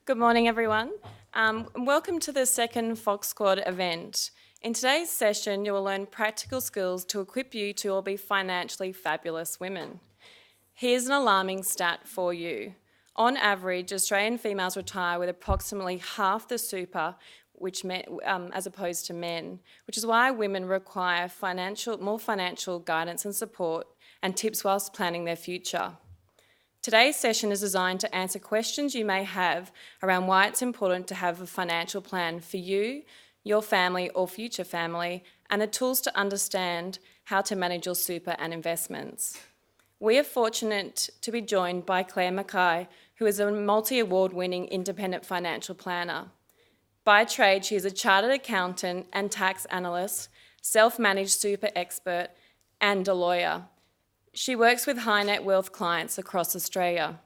Good morning, everyone. Welcome to the second FoxSquad event. In today's session, you will learn practical skills to equip you to all be financially fabulous women. Here's an alarming stat for you. On average, Australian females retire with approximately half the super as opposed to men, which is why women require more financial guidance and support and tips whilst planning their future. Today's session is designed to answer questions you may have around why it's important to have a financial plan for you, your family or future family, and the tools to understand how to manage your super and investments. We are fortunate to be joined by Claire Mackay, who is a multi-award winning independent financial planner. By trade, she is a chartered accountant and tax analyst, self-managed super expert, and a lawyer. She works with high net worth clients across Australia.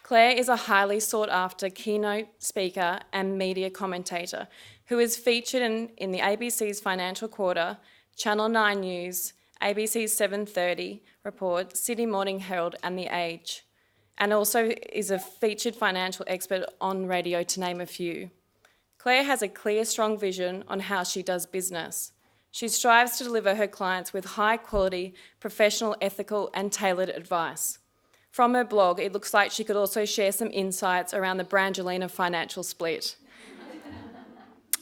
Claire is a highly sought after keynote speaker and media commentator who is featured in the ABC's Financial Quarter, Channel 9 News, ABC's 7:30 Report, Sydney Morning Herald and The Age, and also is a featured financial expert on radio, to name a few. Claire has a clear, strong vision on how she does business. She strives to deliver her clients with high-quality, professional, ethical and tailored advice. From her blog, it looks like she could also share some insights around the Brangelina financial split.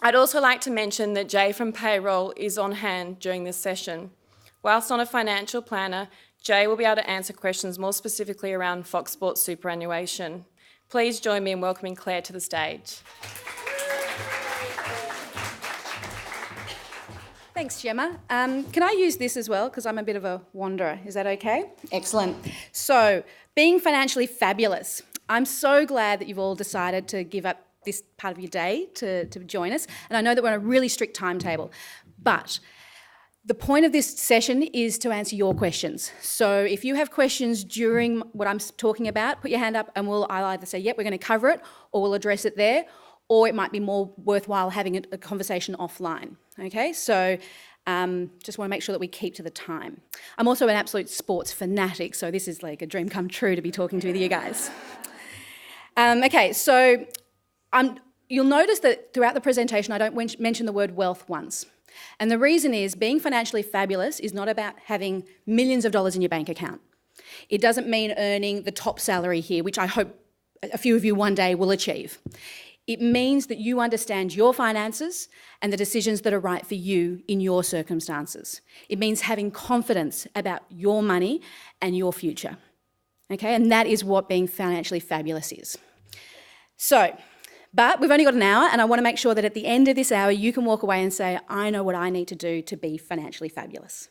I'd also like to mention that Jay from Payroll is on hand during this session. Whilst not a financial planner, Jay will be able to answer questions more specifically around Fox Sports superannuation. Please join me in welcoming Claire to the stage. Thanks, Gemma. Can I use this as well? Because I'm a bit of a wanderer. Is that okay? Excellent. So, being financially fabulous. I'm so glad that you've all decided to give up this part of your day to join us. And I know that we're on a really strict timetable. But the point of this session is to answer your questions. So if you have questions during what I'm talking about, put your hand up and I'll either say, yep, we're going to cover it, or we'll address it there, or it might be more worthwhile having a conversation offline. Okay, so just want to make sure that we keep to the time. I'm also an absolute sports fanatic, so this is like a dream come true to be talking to you guys. Okay, so you'll notice that throughout the presentation I don't mention the word wealth once. And the reason is being financially fabulous is not about having millions of dollars in your bank account. It doesn't mean earning the top salary here, which I hope a few of you one day will achieve. It means that you understand your finances and the decisions that are right for you in your circumstances. It means having confidence about your money and your future. Okay, and that is what being financially fabulous is. So, but we've only got an hour, and I want to make sure that at the end of this hour you can walk away and say, I know what I need to do to be financially fabulous.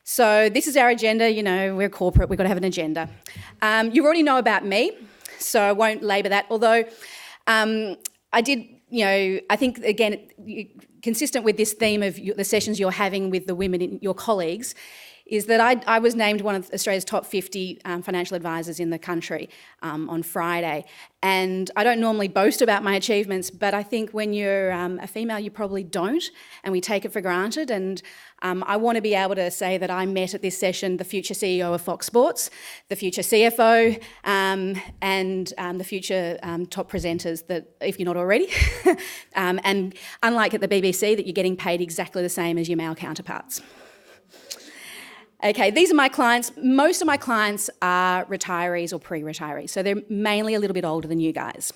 So this is our agenda. You know, we're corporate, we've got to have an agenda. You already know about me, so I won't labour that, although I did, I think, again, consistent with this theme of the sessions you're having with the women, your colleagues, is that I was named one of Australia's top 50 financial advisors in the country on Friday. And I don't normally boast about my achievements, but I think when you're a female, you probably don't, and we take it for granted. And I want to be able to say that I met at this session the future CEO of Fox Sports, the future CFO, and the future top presenters, that, if you're not already. And unlike at the BBC, that you're getting paid exactly the same as your male counterparts. Okay, these are my clients. Most of my clients are retirees or pre-retirees, so they're mainly a little bit older than you guys.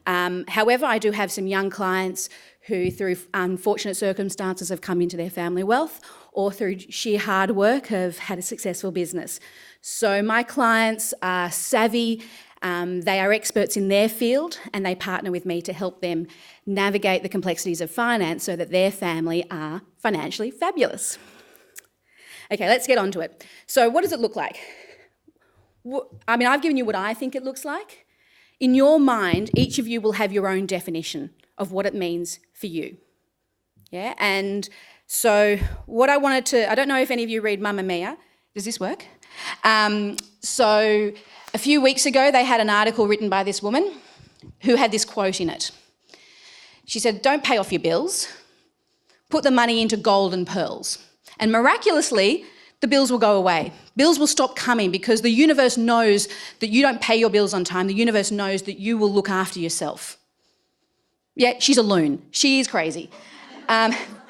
However, I do have some young clients who, through unfortunate circumstances, have come into their family wealth, or through sheer hard work have had a successful business. So my clients are savvy, they are experts in their field, and they partner with me to help them navigate the complexities of finance so that their family are financially fabulous. Okay, let's get on to it. So what does it look like? I've given you what I think it looks like. In your mind, each of you will have your own definition of what it means for you. Yeah, and so what I don't know if any of you read Mamma Mia. Does this work? So a few weeks ago, they had an article written by this woman who had this quote in it. She said, don't pay off your bills, put the money into gold and pearls. And miraculously, the bills will go away. Bills will stop coming because the universe knows that you don't pay your bills on time. The universe knows that you will look after yourself. Yeah, she's a loon. She is crazy.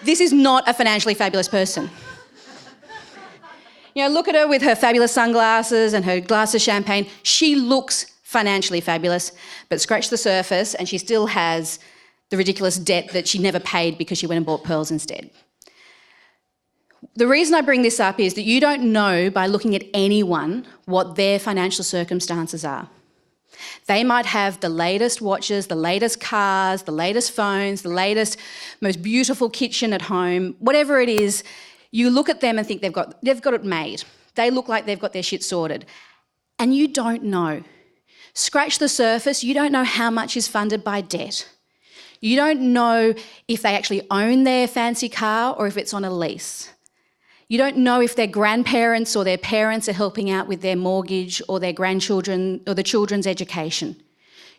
This is not a financially fabulous person. You know, look at her with her fabulous sunglasses and her glass of champagne. She looks financially fabulous, but scratch the surface and she still has the ridiculous debt that she never paid because she went and bought pearls instead. The reason I bring this up is that you don't know by looking at anyone what their financial circumstances are. They might have the latest watches, the latest cars, the latest phones, the latest, most beautiful kitchen at home, whatever it is. You look at them and think they've got it made. They look like they've got their shit sorted. And you don't know. Scratch the surface, you don't know how much is funded by debt. You don't know if they actually own their fancy car or if it's on a lease. You don't know if their grandparents or their parents are helping out with their mortgage or their grandchildren or the children's education.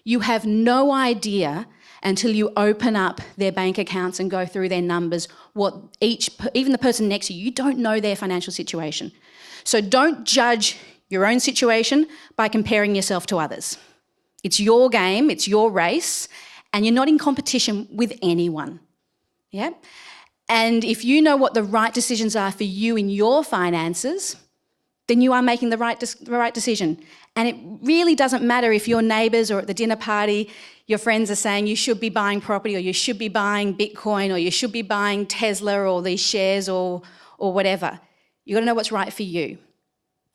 You have no idea until you open up their bank accounts and go through their numbers, even the person next to you, you don't know their financial situation. So don't judge your own situation by comparing yourself to others. It's your game, it's your race, and you're not in competition with anyone. Yeah? And if you know what the right decisions are for you in your finances, then you are making the right decision. And it really doesn't matter if your neighbours or at the dinner party, your friends are saying you should be buying property or you should be buying Bitcoin or you should be buying Tesla or these shares or whatever. You've got to know what's right for you.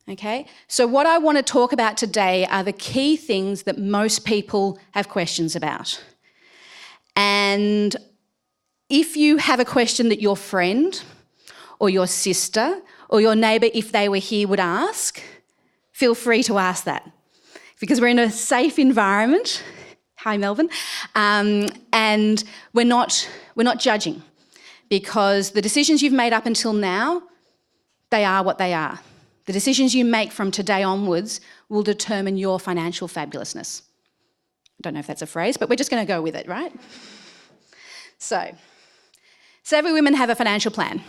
Okay? So what I want to talk about today are the key things that most people have questions about. And if you have a question that your friend or your sister or your neighbour, if they were here, would ask, feel free to ask that. Because we're in a safe environment. Hi, Melbourne. And we're not judging, because the decisions you've made up until now, they are what they are. The decisions you make from today onwards will determine your financial fabulousness. I don't know if that's a phrase, but we're just going to go with it, right? So, savvy women have a financial plan.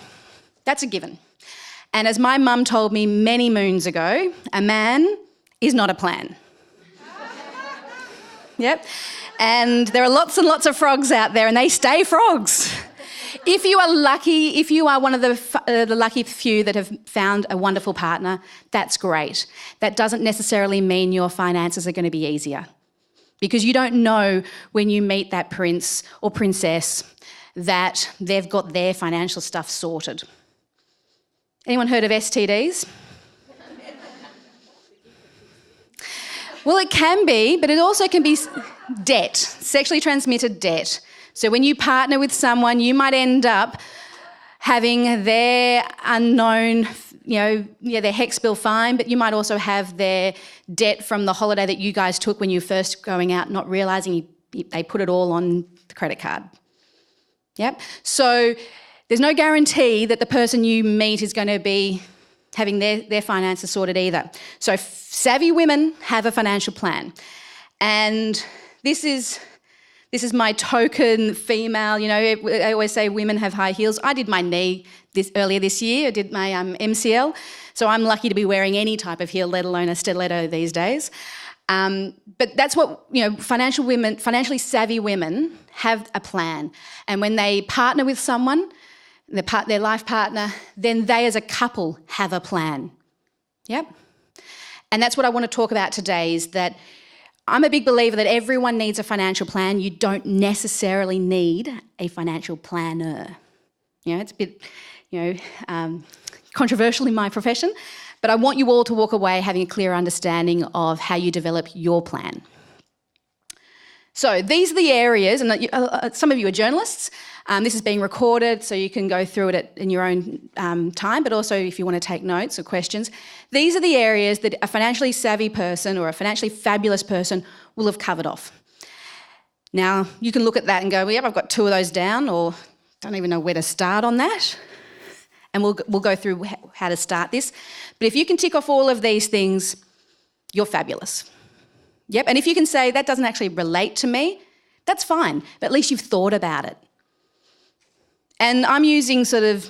That's a given. And as my mum told me many moons ago, a man is not a plan. Yep. And there are lots and lots of frogs out there, and they stay frogs. If you are lucky, if you are one of the lucky few that have found a wonderful partner, that's great. That doesn't necessarily mean your finances are going to be easier, because you don't know when you meet that prince or princess that they've got their financial stuff sorted. Anyone heard of STDs? Well, it can be, but it also can be debt, sexually transmitted debt. So when you partner with someone, you might end up having their unknown, their HEX bill fine, but you might also have their debt from the holiday that you guys took when you were first going out, not realising they put it all on the credit card. Yep. So there's no guarantee that the person you meet is going to be having their finances sorted either. So savvy women have a financial plan. And this is my token female. I always say women have high heels. I did my knee earlier this year. I did my MCL. So I'm lucky to be wearing any type of heel, let alone a stiletto these days. But that's what, financially savvy women have a plan. And when they partner with someone, their life partner, then they as a couple have a plan. Yep. And that's what I want to talk about today, is that I'm a big believer that everyone needs a financial plan. You don't necessarily need a financial planner. It's a bit, controversial in my profession, but I want you all to walk away having a clear understanding of how you develop your plan. So these are the areas, and some of you are journalists. This is being recorded, so you can go through it in your own time, but also if you want to take notes or questions. These are the areas that a financially savvy person or a financially fabulous person will have covered off. Now, you can look at that and go, well, yep, I've got 2 of those down, or don't even know where to start on that. And we'll go through how to start this. But if you can tick off all of these things, you're fabulous. Yep, and if you can say, that doesn't actually relate to me, that's fine, but at least you've thought about it. And I'm using sort of,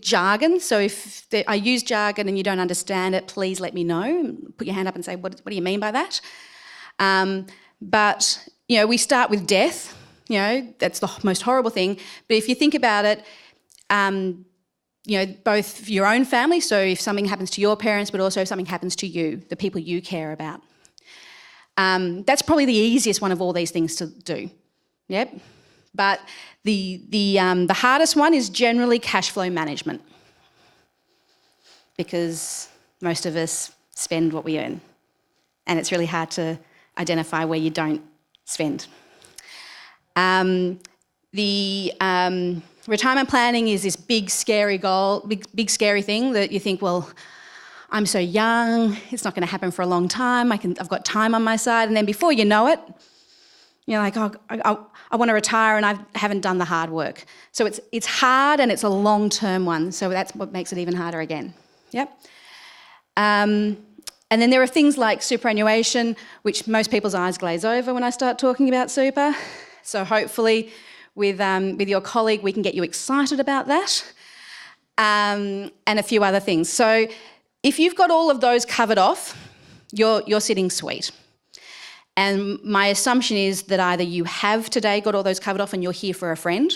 jargon, so if I use jargon and you don't understand it, please let me know. Put your hand up and say, what do you mean by that? But, we start with death. That's the most horrible thing. But if you think about it, both your own family, so if something happens to your parents, but also if something happens to you, the people you care about. That's probably the easiest one of all these things to do. Yep. But the hardest one is generally cash flow management, because most of us spend what we earn, and it's really hard to identify where you don't spend. Retirement planning is this big scary goal, big scary thing that you think, well, I'm so young, it's not going to happen for a long time, I've got time on my side, and then before you know it, you're like, oh, I want to retire and I haven't done the hard work. So it's hard and it's a long-term one, so that's what makes it even harder again. Yep. And then there are things like superannuation, which most people's eyes glaze over when I start talking about super. So hopefully with your colleague we can get you excited about that, and a few other things. So if you've got all of those covered off, you're sitting sweet. And my assumption is that either you have today got all those covered off and you're here for a friend,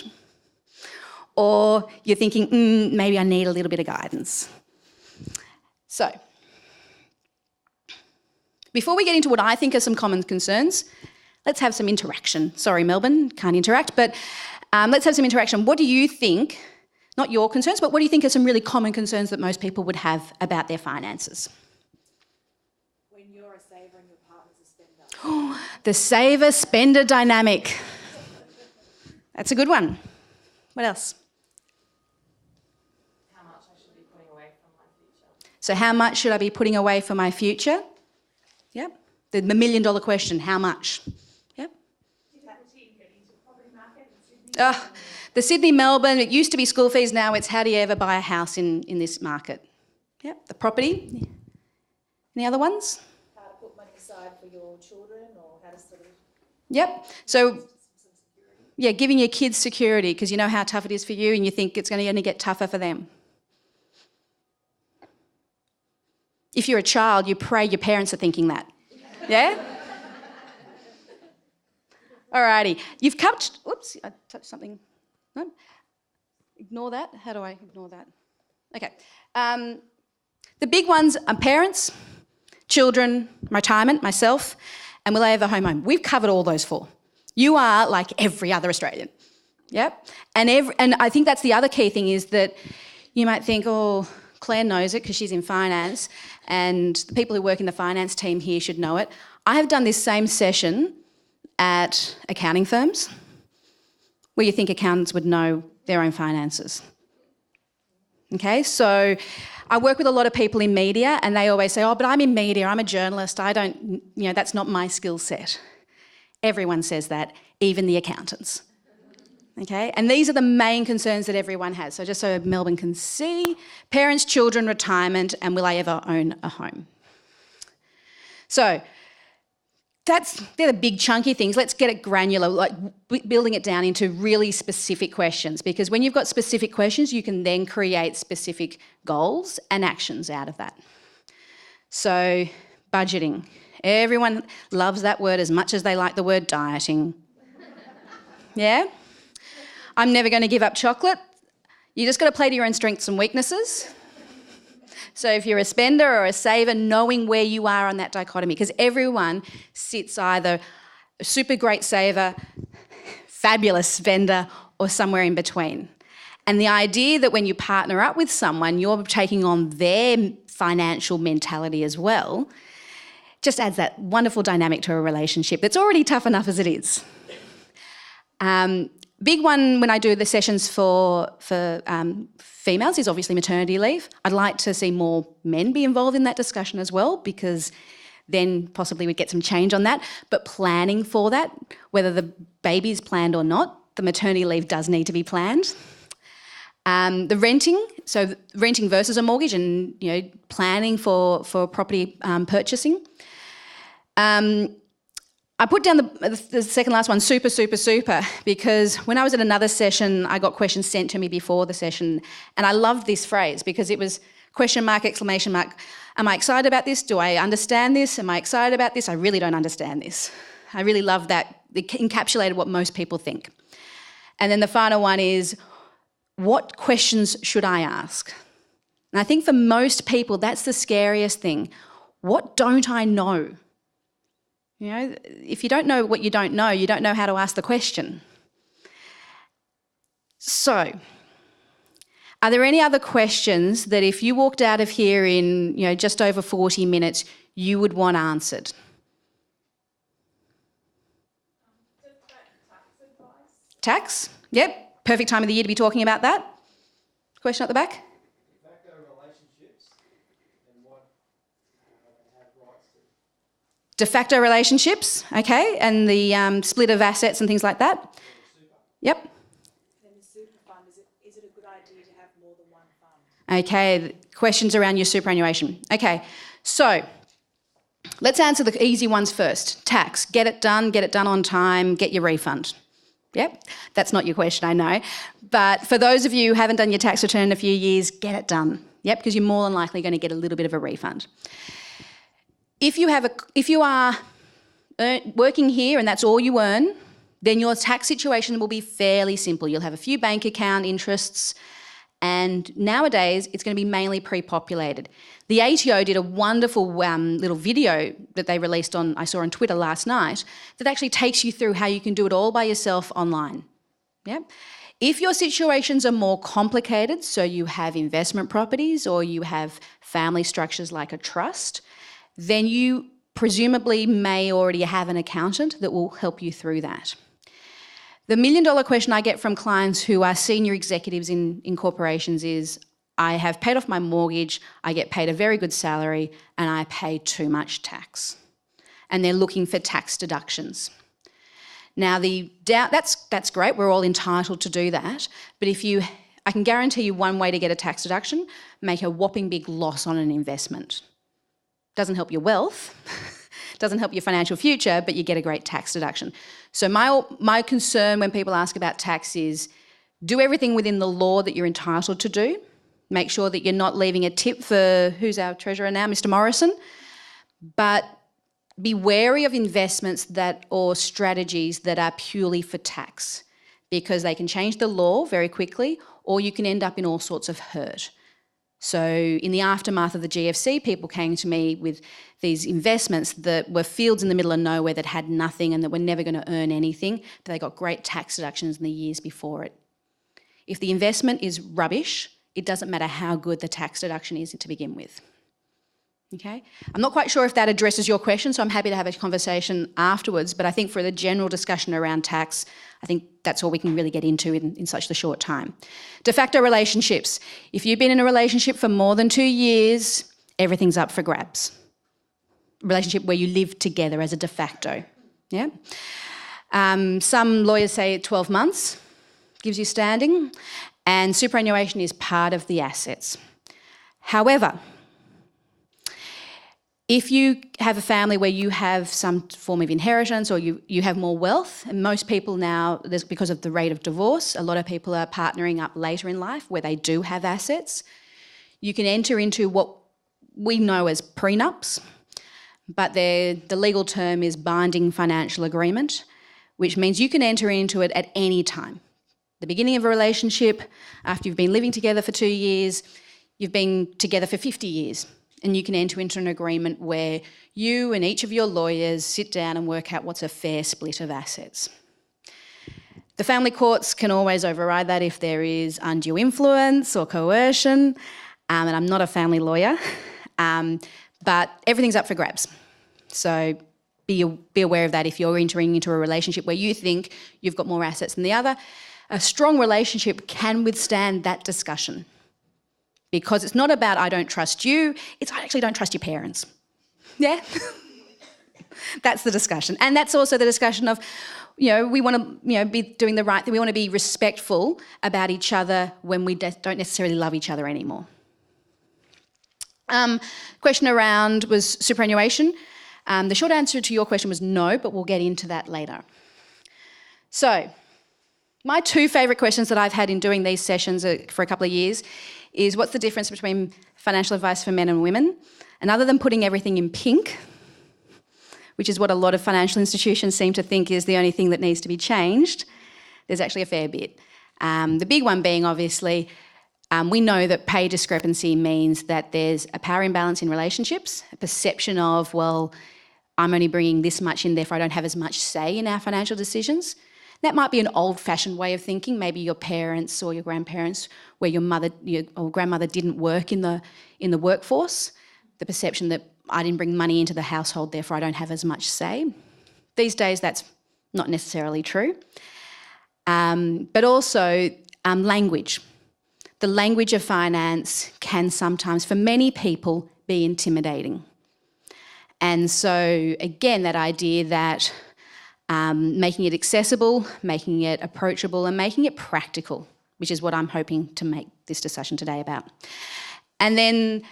or you're thinking, maybe I need a little bit of guidance. So, before we get into what I think are some common concerns, let's have some interaction. Sorry, Melbourne, can't interact, but let's have some interaction. What do you think, not your concerns, but what do you think are some really common concerns that most people would have about their finances? When you're a saver and your partner's a spender. Oh, the saver-spender dynamic. That's a good one. What else? How much I should be putting away for my future. So how much should I be putting away for my future? Yep. The million-dollar question, how much? Yep. The Sydney, Melbourne, it used to be school fees, now it's how do you ever buy a house in this market? Yep, the property. Any other ones? How to put money aside for your children, or how to sort of... Yep. So, yeah, giving your kids security, because you know how tough it is for you and you think it's going to only get tougher for them. If you're a child, you pray your parents are thinking that. Yeah? Alrighty. You've covered... Oops, I touched something. No? Ignore that. How do I ignore that? Okay. The big ones are parents, children, retirement, myself, and will I ever home? We've covered all those four. You are like every other Australian. Yep. And I think that's the other key thing is that you might think, oh, Claire knows it because she's in finance, and the people who work in the finance team here should know it. I have done this same session at accounting firms where you think accountants would know their own finances. Okay, so I work with a lot of people in media and they always say, oh, but I'm in media, I'm a journalist, that's not my skill set. Everyone says that, even the accountants. Okay, and these are the main concerns that everyone has. So just so Melbourne can see, parents, children, retirement, and will I ever own a home? So they're the big chunky things. Let's get it granular, like building it down into really specific questions, because when you've got specific questions, you can then create specific goals and actions out of that. So budgeting. Everyone loves that word as much as they like the word dieting. Yeah? I'm never going to give up chocolate. You just got to play to your own strengths and weaknesses. So if you're a spender or a saver, knowing where you are on that dichotomy, because everyone sits either a super great saver, fabulous spender, or somewhere in between. And the idea that when you partner up with someone, you're taking on their financial mentality as well, just adds that wonderful dynamic to a relationship that's already tough enough as it is. Big one when I do the sessions for females is obviously maternity leave. I'd like to see more men be involved in that discussion as well, because then possibly we'd get some change on that. But planning for that, whether the baby's planned or not, the maternity leave does need to be planned. The renting, so renting versus a mortgage, and planning for property purchasing. I put down the second last one, super, super, super, because when I was at another session, I got questions sent to me before the session, and I loved this phrase because it was question mark, exclamation mark. Am I excited about this? Do I understand this? Am I excited about this? I really don't understand this. I really love that. It encapsulated what most people think. And then the final one is, what questions should I ask? And I think for most people, that's the scariest thing. What don't I know? You know, if you don't know what you don't know how to ask the question. So, are there any other questions that if you walked out of here in, just over 40 minutes, you would want answered? Tax? Yep. Perfect time of the year to be talking about that. Question at the back? De facto relationships, okay, and the split of assets and things like that. Yep. Then the super fund, is it a good idea to have more than one fund? Okay, questions around your superannuation. Okay, so let's answer the easy ones first. Tax, get it done on time, get your refund. Yep, that's not your question, I know. But for those of you who haven't done your tax return in a few years, get it done. Yep, because you're more than likely going to get a little bit of a refund. If you are working here and that's all you earn, then your tax situation will be fairly simple. You'll have a few bank account interests, and nowadays it's going to be mainly pre-populated. The ATO did a wonderful little video that they released I saw on Twitter last night, that actually takes you through how you can do it all by yourself online. Yeah. If your situations are more complicated, so you have investment properties or you have family structures like a trust, then you presumably may already have an accountant that will help you through that. The million-dollar question I get from clients who are senior executives in corporations is, I have paid off my mortgage, I get paid a very good salary, and I pay too much tax. And they're looking for tax deductions. Now, that's great, we're all entitled to do that, but I can guarantee you one way to get a tax deduction: make a whopping big loss on an investment. Doesn't help your wealth, doesn't help your financial future, but you get a great tax deduction. So my concern when people ask about tax is, do everything within the law that you're entitled to do. Make sure that you're not leaving a tip for, who's our treasurer now, Mr. Morrison, but be wary of investments or strategies that are purely for tax, because they can change the law very quickly, or you can end up in all sorts of hurt. So in the aftermath of the GFC, people came to me with these investments that were fields in the middle of nowhere that had nothing and that were never going to earn anything, but they got great tax deductions in the years before it. If the investment is rubbish, it doesn't matter how good the tax deduction is to begin with. Okay? I'm not quite sure if that addresses your question, so I'm happy to have a conversation afterwards, but I think for the general discussion around tax, I think that's all we can really get into in such a short time. De facto relationships. If you've been in a relationship for more than 2 years, everything's up for grabs. Relationship where you live together as a de facto. Yeah? Some lawyers say 12 months gives you standing, and superannuation is part of the assets. However, if you have a family where you have some form of inheritance or you have more wealth, and most people now, because of the rate of divorce, a lot of people are partnering up later in life where they do have assets, you can enter into what we know as prenups, but the legal term is binding financial agreement, which means you can enter into it at any time. The beginning of a relationship, after you've been living together for 2 years, you've been together for 50 years. And you can enter into an agreement where you and each of your lawyers sit down and work out what's a fair split of assets. The family courts can always override that if there is undue influence or coercion, and I'm not a family lawyer, but everything's up for grabs. So be aware of that if you're entering into a relationship where you think you've got more assets than the other. A strong relationship can withstand that discussion. Because it's not about I don't trust you, it's I actually don't trust your parents. Yeah? That's the discussion. And that's also the discussion of, we want to, be doing the right thing. We want to be respectful about each other when we don't necessarily love each other anymore. Question around was superannuation. The short answer to your question was no, but we'll get into that later. So, my two favourite questions that I've had in doing these sessions for a couple of years is what's the difference between financial advice for men and women? And other than putting everything in pink, which is what a lot of financial institutions seem to think is the only thing that needs to be changed, there's actually a fair bit. The big one being, obviously, we know that pay discrepancy means that there's a power imbalance in relationships, a perception of, well, I'm only bringing this much in, therefore I don't have as much say in our financial decisions. That might be an old-fashioned way of thinking. Maybe your parents or your grandparents, where your mother or grandmother didn't work in the workforce, the perception that I didn't bring money into the household, therefore I don't have as much say. These days that's not necessarily true. But also language. The language of finance can sometimes, for many people, be intimidating. And so, again, that idea that making it accessible, making it approachable and making it practical, which is what I'm hoping to make this discussion today about. And then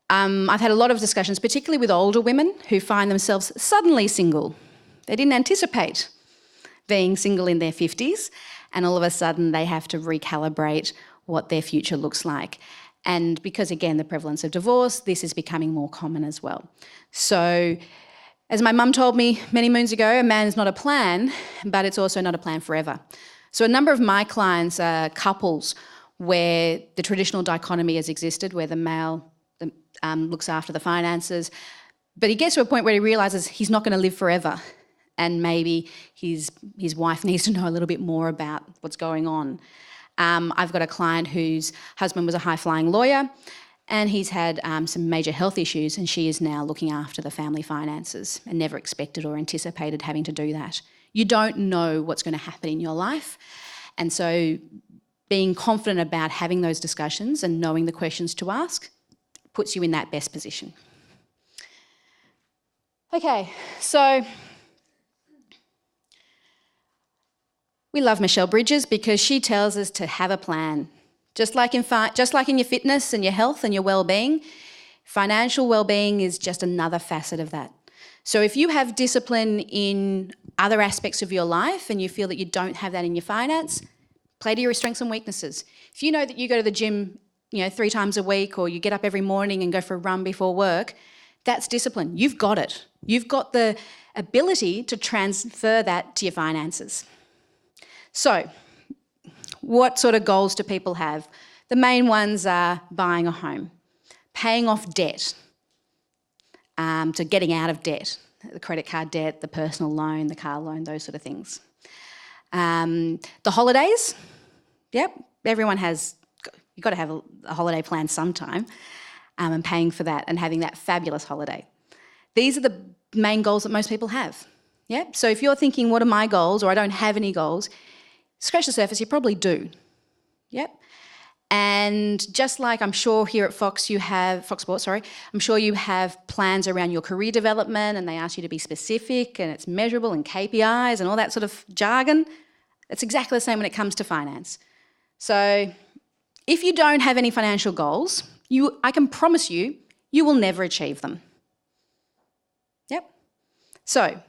I've had a lot of discussions, particularly with older women who find themselves suddenly single. They didn't anticipate being single in their 50s, and all of a sudden they have to recalibrate what their future looks like. And because, again, the prevalence of divorce, this is becoming more common as well. So, as my mum told me many moons ago, a man is not a plan, but it's also not a plan forever. So a number of my clients are couples where the traditional dichotomy has existed, where the male looks after the finances, but he gets to a point where he realises he's not going to live forever, and maybe his wife needs to know a little bit more about what's going on. I've got a client whose husband was a high-flying lawyer, and he's had some major health issues, and she is now looking after the family finances and never expected or anticipated having to do that. You don't know what's going to happen in your life, and so being confident about having those discussions and knowing the questions to ask puts you in that best position. Okay, so we love Michelle Bridges because she tells us to have a plan. Just like in your fitness and your health and your well-being, financial well-being is just another facet of that. So if you have discipline in other aspects of your life and you feel that you don't have that in your finance, play to your strengths and weaknesses. If you know that you go to the gym 3 times a week, or you get up every morning and go for a run before work, that's discipline. You've got it. You've got the ability to transfer that to your finances. So, what sort of goals do people have? The main ones are buying a home, paying off debt, to getting out of debt, the credit card debt, the personal loan, the car loan, those sort of things. The holidays, yep, everyone has, you've got to have a holiday plan sometime, and paying for that and having that fabulous holiday. These are the main goals that most people have. Yep. So if you're thinking, what are my goals, or I don't have any goals, scratch the surface, you probably do. Yep. And just like I'm sure here at FoxSquad, I'm sure you have plans around your career development, and they ask you to be specific, and it's measurable, and KPIs and all that sort of jargon. It's exactly the same when it comes to finance. So if you don't have any financial goals, I can promise you, you will never achieve them. Yep. So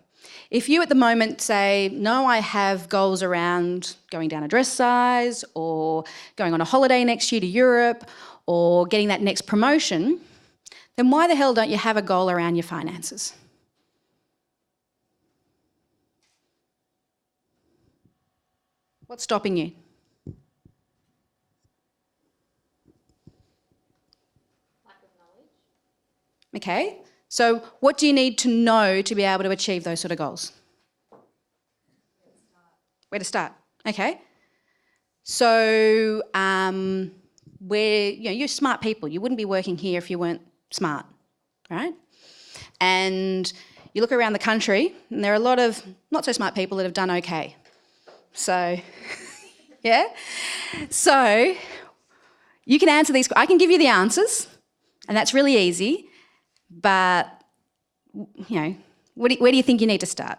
if you at the moment say, no, I have goals around going down a dress size, or going on a holiday next year to Europe, or getting that next promotion, then why the hell don't you have a goal around your finances? What's stopping you? Lack of knowledge. Okay. So what do you need to know to be able to achieve those sort of goals? Where to start? Okay. So you're smart people. You wouldn't be working here if you weren't smart, right? And you look around the country, and there are a lot of not so smart people that have done okay. So, yeah. So you can answer these. I can give you the answers, and that's really easy. But, where do you think you need to start?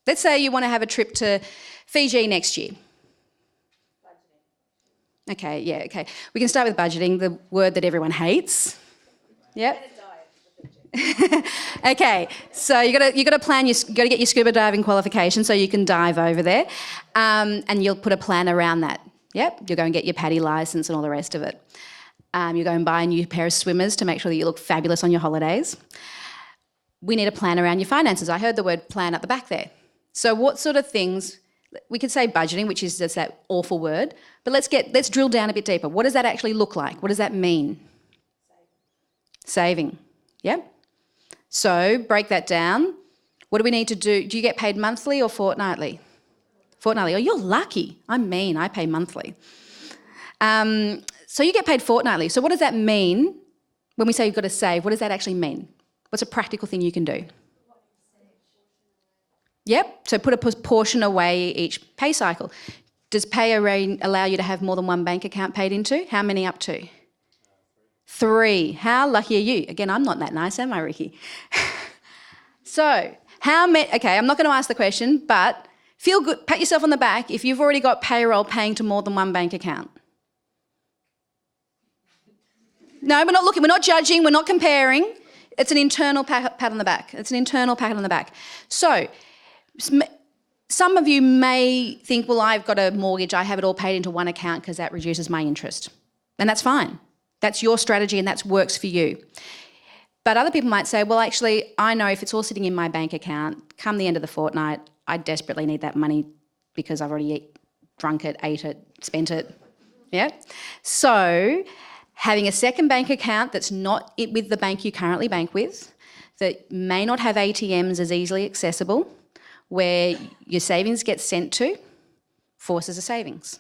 Let's say you want to have a trip to Fiji next year. Budgeting. Okay. We can start with budgeting, the word that everyone hates. Yep. Okay, so you got to plan. You got to get your scuba diving qualification so you can dive over there, and you'll put a plan around that. Yep, you'll go and get your PADI license and all the rest of it. You go and buy a new pair of swimmers to make sure that you look fabulous on your holidays. We need a plan around your finances. I heard the word plan at the back there. So what sort of things, we could say budgeting, which is just that awful word, but let's drill down a bit deeper. What does that actually look like? What does that mean? Saving. Yep. So break that down. What do we need to do? Do you get paid monthly or fortnightly? Fortnightly. Oh, you're lucky. I'm mean. I pay monthly. So you get paid fortnightly. So what does that mean when we say you've got to save? What does that actually mean? What's a practical thing you can do? Yep. So put a portion away each pay cycle. Does pay array allow you to have more than one bank account paid into? How many up to? 3. How lucky are you? Again, I'm not that nice, am I, Ricky? So, how many... Okay, I'm not going to ask the question, but feel good, pat yourself on the back if you've already got payroll paying to more than one bank account. No, we're not looking, we're not judging, we're not comparing. It's an internal pat on the back. It's an internal pat on the back. So, some of you may think, well, I've got a mortgage, I have it all paid into one account because that reduces my interest. And that's fine. That's your strategy and that works for you. But other people might say, well, actually, I know if it's all sitting in my bank account, come the end of the fortnight, I desperately need that money because I've already drunk it, ate it, spent it. Yeah? So having a second bank account that's not with the bank you currently bank with, that may not have ATMs as easily accessible, where your savings get sent to, forces a savings.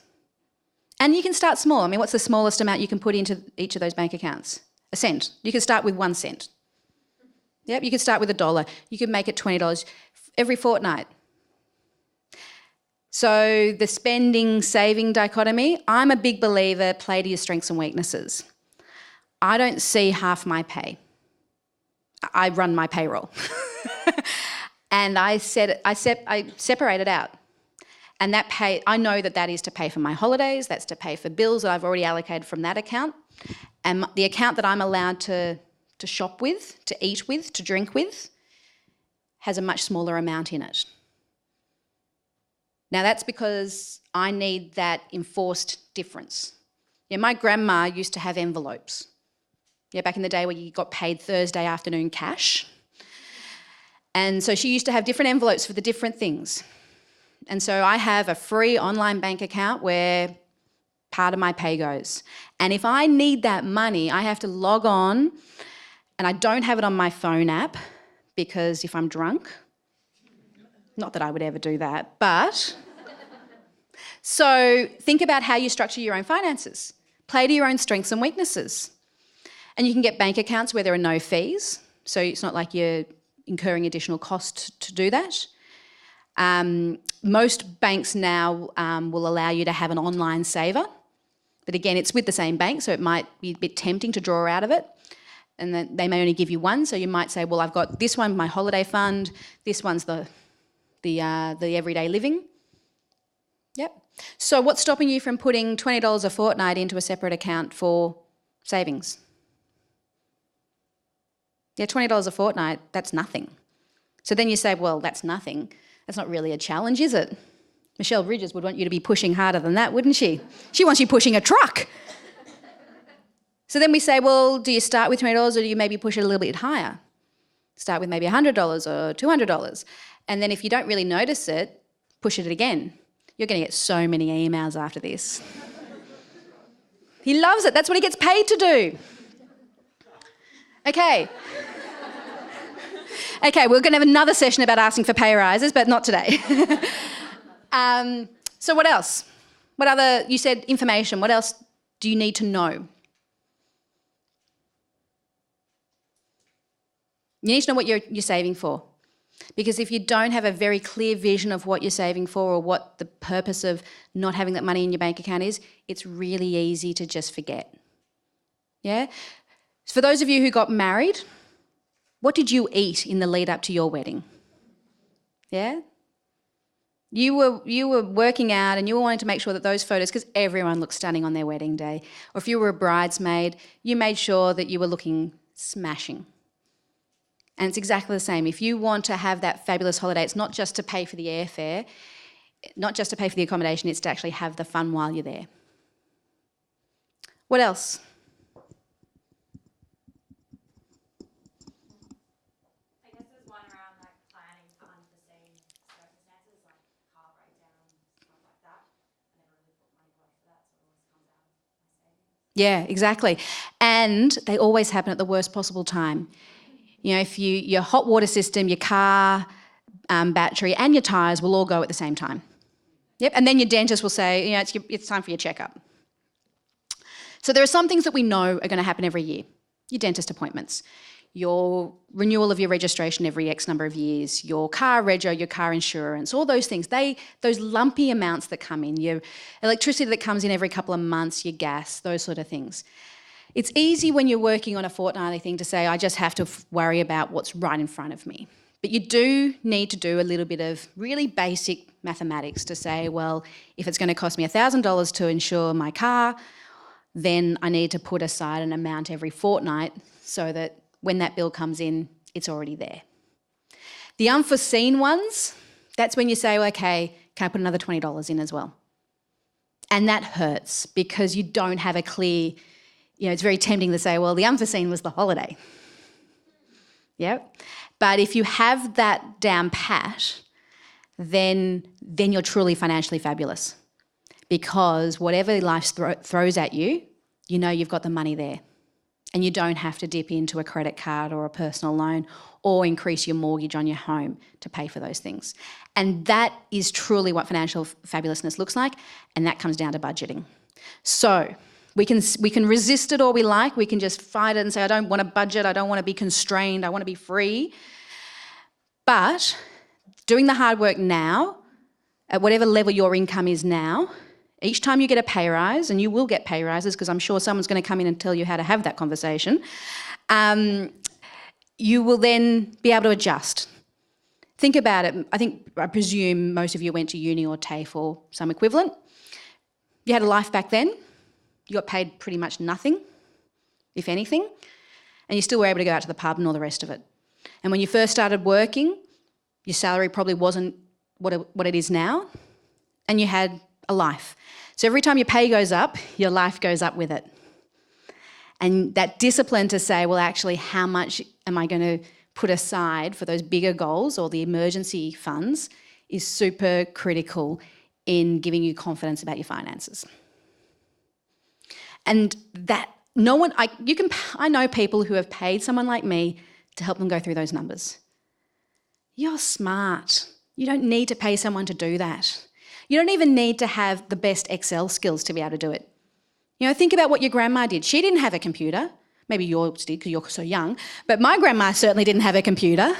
And you can start small. I mean, what's the smallest amount you can put into each of those bank accounts? A cent. You can start with 1 cent. Yep, you can start with $1. You can make it $20 every fortnight. So the spending-saving dichotomy, I'm a big believer, play to your strengths and weaknesses. I don't see half my pay. I run my payroll. And I separate it out. And that pay, I know that is to pay for my holidays, that's to pay for bills that I've already allocated from that account. And the account that I'm allowed to shop with, to eat with, to drink with, has a much smaller amount in it. Now that's because I need that enforced difference. Yeah, my grandma used to have envelopes. Yeah, back in the day where you got paid Thursday afternoon cash. And so she used to have different envelopes for the different things. And so I have a free online bank account where part of my pay goes. And if I need that money, I have to log on, and I don't have it on my phone app because if I'm drunk, not that I would ever do that, but... So think about how you structure your own finances. Play to your own strengths and weaknesses. And you can get bank accounts where there are no fees, so it's not like you're incurring additional cost to do that. Most banks now will allow you to have an online saver, but again, it's with the same bank, so it might be a bit tempting to draw out of it, and then they may only give you one. So you might say, well, I've got this one, my holiday fund, this one's the everyday living. Yep. So what's stopping you from putting $20 a fortnight into a separate account for savings? Yeah, $20 a fortnight, that's nothing. So then you say, well, that's nothing. That's not really a challenge, is it? Michelle Bridges would want you to be pushing harder than that, wouldn't she? She wants you pushing a truck. So then we say, well, do you start with $20 or do you maybe push it a little bit higher? Start with maybe $100 or $200. And then if you don't really notice it, push it again. You're going to get so many emails after this. He loves it. That's what he gets paid to do. Okay. Okay, we're going to have another session about asking for pay rises, but not today. So what else? What other, you said information, what else do you need to know? You need to know what you're saving for. Because if you don't have a very clear vision of what you're saving for or what the purpose of not having that money in your bank account is, it's really easy to just forget. Yeah? For those of you who got married, what did you eat in the lead up to your wedding? Yeah? You were working out and you were wanting to make sure that those photos, because everyone looks stunning on their wedding day, or if you were a bridesmaid, you made sure that you were looking smashing. And it's exactly the same. If you want to have that fabulous holiday, it's not just to pay for the airfare, not just to pay for the accommodation, it's to actually have the fun while you're there. What else? I guess there's one around like planning for unforeseen circumstances, like car breakdown, stuff like that. I never really put money away for that, so it always comes out of my savings. Yeah, exactly. And they always happen at the worst possible time. You know, if your hot water system, your car battery and your tyres will all go at the same time. Yep, and then your dentist will say, you know, it's time for your checkup. So there are some things that we know are going to happen every year. Your dentist appointments, your renewal of your registration every X number of years, your car rego, your car insurance, all those things. Those lumpy amounts that come in, your electricity that comes in every couple of months, your gas, those sort of things. It's easy when you're working on a fortnightly thing to say, I just have to worry about what's right in front of me. But you do need to do a little bit of really basic mathematics to say, well, if it's going to cost me $1,000 to insure my car, then I need to put aside an amount every fortnight so that when that bill comes in, it's already there. The unforeseen ones, that's when you say, well, okay, can I put another $20 in as well? And that hurts because you don't have a clear, you know, it's very tempting to say, well, the unforeseen was the holiday. Yep. But if you have that down pat, then you're truly financially fabulous, because whatever life throws at you, you know you've got the money there, and you don't have to dip into a credit card or a personal loan or increase your mortgage on your home to pay for those things. And that is truly what financial fabulousness looks like, and that comes down to budgeting. So we can resist it all we like. We can just fight it and say, I don't want to budget, I don't want to be constrained, I want to be free. But doing the hard work now, at whatever level your income is now, each time you get a pay rise, and you will get pay rises because I'm sure someone's going to come in and tell you how to have that conversation, you will then be able to adjust. Think about it. I presume most of you went to uni or TAFE or some equivalent. You had a life back then. You got paid pretty much nothing, if anything, and you still were able to go out to the pub and all the rest of it. And when you first started working, your salary probably wasn't what it is now, and you had a life. So every time your pay goes up, your life goes up with it. And that discipline to say, well, actually, how much am I going to put aside for those bigger goals or the emergency funds is super critical in giving you confidence about your finances. And that I know people who have paid someone like me to help them go through those numbers. You're smart. You don't need to pay someone to do that. You don't even need to have the best Excel skills to be able to do it. You know, think about what your grandma did. She didn't have a computer. Maybe yours did because you're so young. But my grandma certainly didn't have a computer.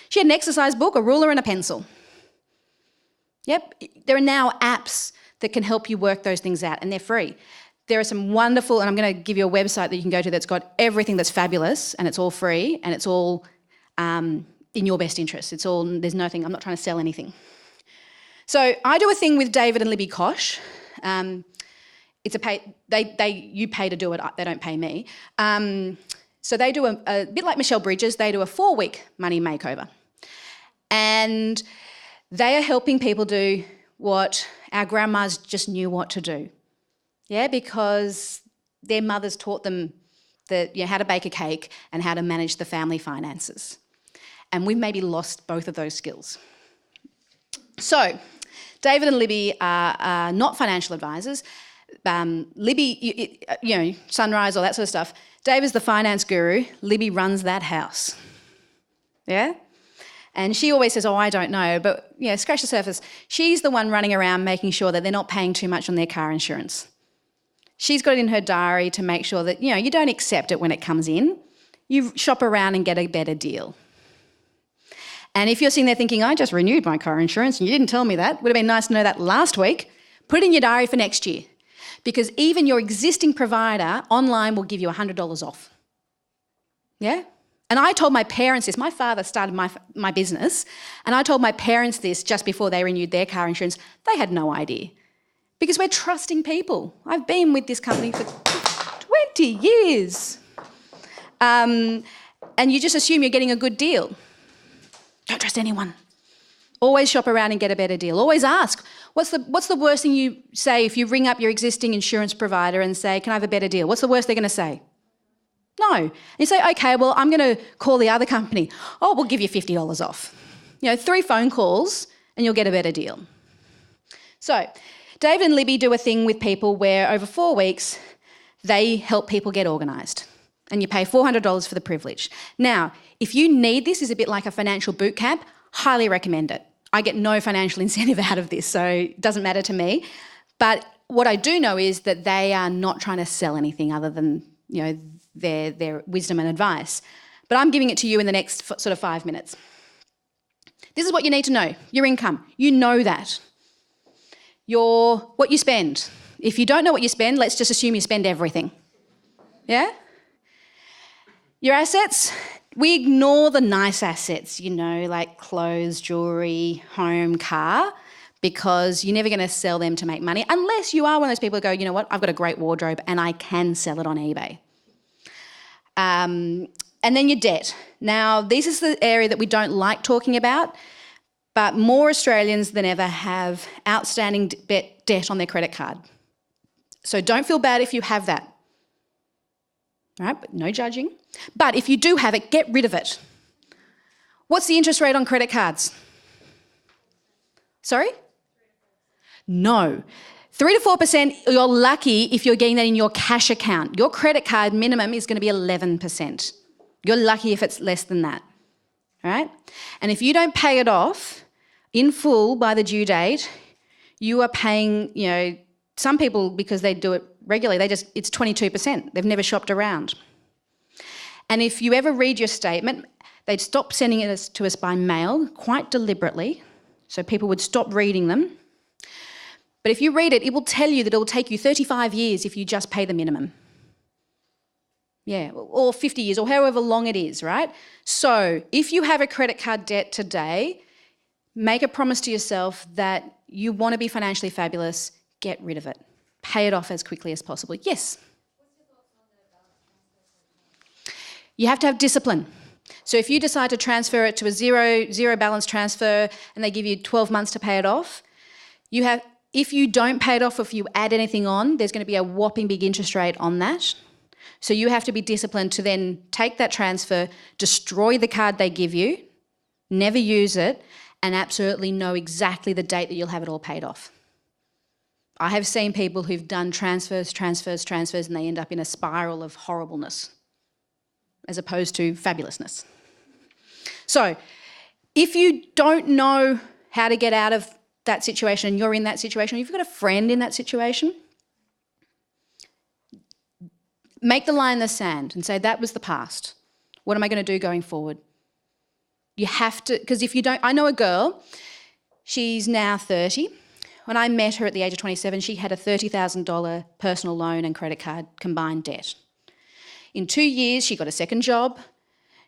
She had an exercise book, a ruler and a pencil. Yep, there are now apps that can help you work those things out, and they're free. There are some wonderful, and I'm going to give you a website that you can go to that's got everything that's fabulous, and it's all free, and it's all in your best interest. There's nothing, I'm not trying to sell anything. So I do a thing with David and Libby Kosh. It's you pay to do it, they don't pay me. So they do a bit like Michelle Bridges, they do a 4-week money makeover. And they are helping people do what our grandmas just knew what to do. Yeah, because their mothers taught them how to bake a cake and how to manage the family finances. And we've maybe lost both of those skills. So David and Libby are not financial advisors. Libby, Sunrise, all that sort of stuff. David's the finance guru. Libby runs that house. Yeah? And she always says, I don't know. But, scratch the surface. She's the one running around making sure that they're not paying too much on their car insurance. She's got it in her diary to make sure that, you don't accept it when it comes in. You shop around and get a better deal. And if you're sitting there thinking, I just renewed my car insurance and you didn't tell me that, would have been nice to know that last week, put it in your diary for next year. Because even your existing provider online will give you $100 off. Yeah? And I told my parents this. My father started my business, and I told my parents this just before they renewed their car insurance. They had no idea. Because we're trusting people. I've been with this company for 20 years. and you just assume you're getting a good deal. Don't trust anyone. Always shop around and get a better deal. Always ask, what's the worst thing you say if you ring up your existing insurance provider and say, can I have a better deal? What's the worst they're going to say? No. And you say, okay, well, I'm going to call the other company. Oh, we'll give you $50 off. 3 phone calls and you'll get a better deal. So David and Libby do a thing with people where over 4 weeks, they help people get organised. And you pay $400 for the privilege. Now, if you need this, is a bit like a financial boot camp, highly recommend it. I get no financial incentive out of this, so it doesn't matter to me. But what I do know is that they are not trying to sell anything other than, their wisdom and advice. But I'm giving it to you in the next sort of 5 minutes. This is what you need to know. Your income. You know that. What you spend. If you don't know what you spend, let's just assume you spend everything. Yeah? Your assets. We ignore the nice assets, like clothes, jewellery, home, car, because you're never going to sell them to make money unless you are one of those people who go, you know what, I've got a great wardrobe and I can sell it on eBay. And then your debt. Now, this is the area that we don't like talking about, but more Australians than ever have outstanding debt on their credit card. So don't feel bad if you have that. All right, but no judging. But if you do have it, get rid of it. What's the interest rate on credit cards? Sorry? No. 3 to 4%, you're lucky if you're getting that in your cash account. Your credit card minimum is going to be 11%. You're lucky if it's less than that. All right? And if you don't pay it off in full by the due date, you are paying, some people, because they do it regularly, it's 22%. They've never shopped around. And if you ever read your statement, they'd stop sending it to us by mail quite deliberately, so people would stop reading them. But if you read it, it will tell you that it will take you 35 years if you just pay the minimum. Yeah, or 50 years, or however long it is, right? So if you have a credit card debt today, make a promise to yourself that you want to be financially fabulous, get rid of it. Pay it off as quickly as possible. Yes? You have to have discipline. So if you decide to transfer it to a zero balance transfer and they give you 12 months to pay it off, if you don't pay it off, if you add anything on, there's going to be a whopping big interest rate on that. So you have to be disciplined to then take that transfer, destroy the card they give you, never use it, and absolutely know exactly the date that you'll have it all paid off. I have seen people who've done transfers, and they end up in a spiral of horribleness as opposed to fabulousness. So if you don't know how to get out of that situation and you're in that situation, if you've got a friend in that situation, make the line in the sand and say, that was the past. What am I going to do going forward? You have to, because if you don't, I know a girl, she's now 30. When I met her at the age of 27, she had a $30,000 personal loan and credit card combined debt. In 2 years, she got a second job.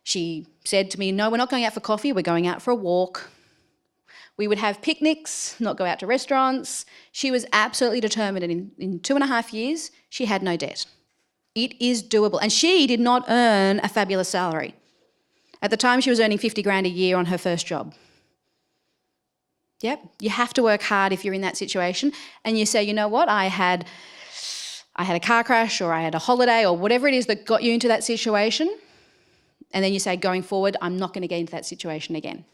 She said to me, no, we're not going out for coffee, we're going out for a walk. We would have picnics, not go out to restaurants. She was absolutely determined, and in 2.5 years, she had no debt. It is doable. And she did not earn a fabulous salary. At the time, she was earning 50 grand a year on her first job. Yep, you have to work hard if you're in that situation and you say, you know what, I had a car crash or I had a holiday or whatever it is that got you into that situation, and then you say, going forward, I'm not going to get into that situation again.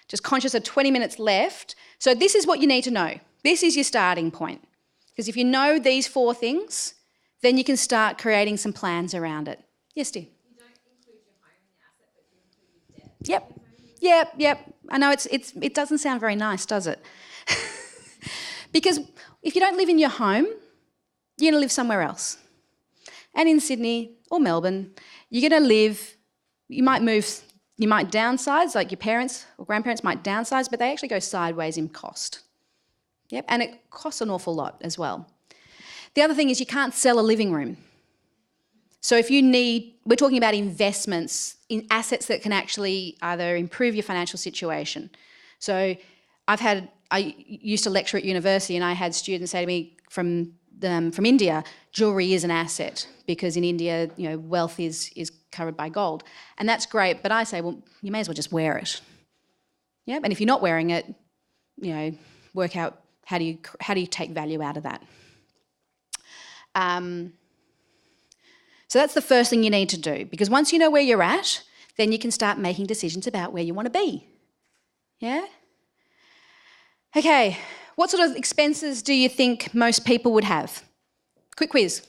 Just conscious of 20 minutes left. So this is what you need to know. This is your starting point. Because if you know these 4 things, then you can start creating some plans around it. Yes, dear? You don't include your home in the asset, but you include your debt. Yep. I know it doesn't sound very nice, does it? Because if you don't live in your home, you're going to live somewhere else. And in Sydney or Melbourne, you're going to live, you might downsize, like your parents or grandparents might downsize, but they actually go sideways in cost. Yep, and it costs an awful lot as well. The other thing is you can't sell a living room. So if we're talking about investments in assets that can actually either improve your financial situation. So I used to lecture at university and I had students say to me from from India, jewellery is an asset because in India, wealth is covered by gold. And that's great, but I say, well, you may as well just wear it. Yeah, and if you're not wearing it, work out how do you take value out of that. So that's the first thing you need to do, because once you know where you're at, then you can start making decisions about where you want to be. Yeah? Okay, what sort of expenses do you think most people would have? Quick quiz.